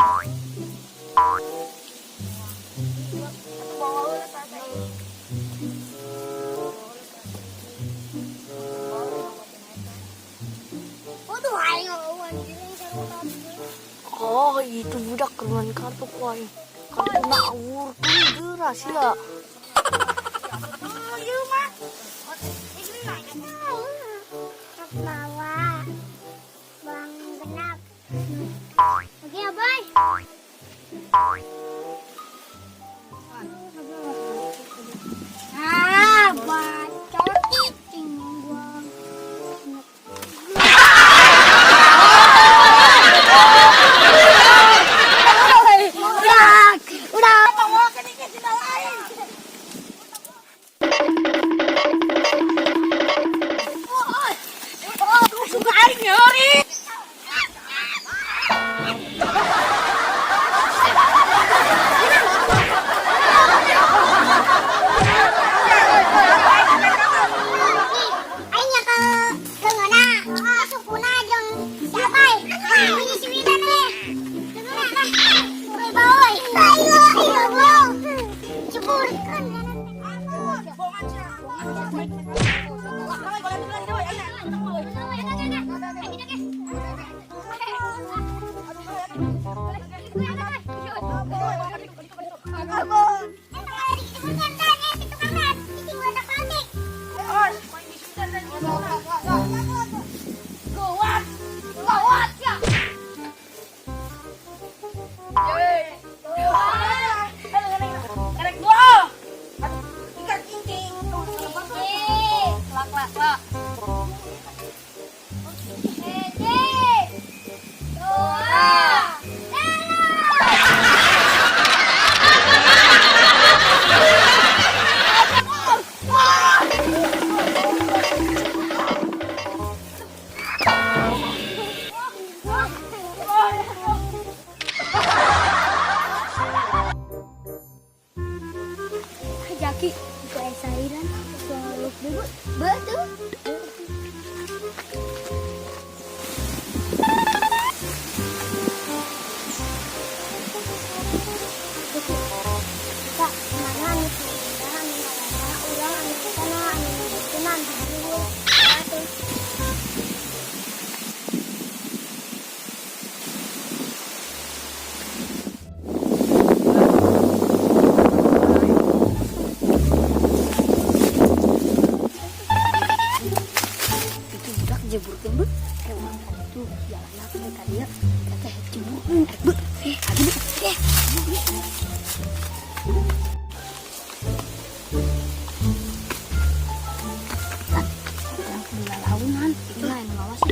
Oh, itu budak keruan kartu kuai. Kartu ngawur tuh deras ya. Oh, iya, Mak. Ini nanya tahu. Bawa Bang Genap. Oke, ya, Boy. Ah, bacot cicing gua. Udah, bawa ke dikit tidak lain. Oh, suka air nyeri. Jaki, kayak sairan, peluk dulu, betul. Kak, mana nih? Ulang anu sana, anu tenan dulu. Jebur tembut hewan tuh jalan aku tadi ya teh jebur but yang kena launan itu lain ngawas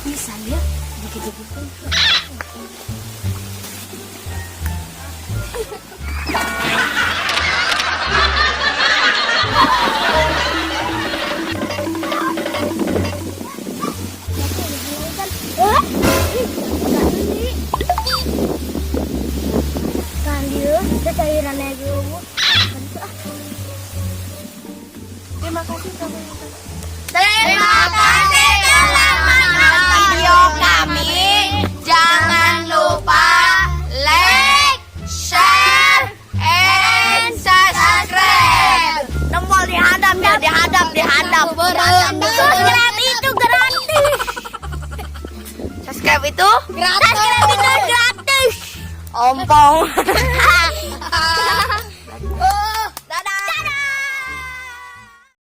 bisa dia dikit-dikit cairan aja bu. Terima kasih telah menonton video kami. Jangan lupa like, share, and subscribe. Tombol dihadap ya, dihadap. Subscribe itu gratis. Subscribe itu Gratis. Ompong.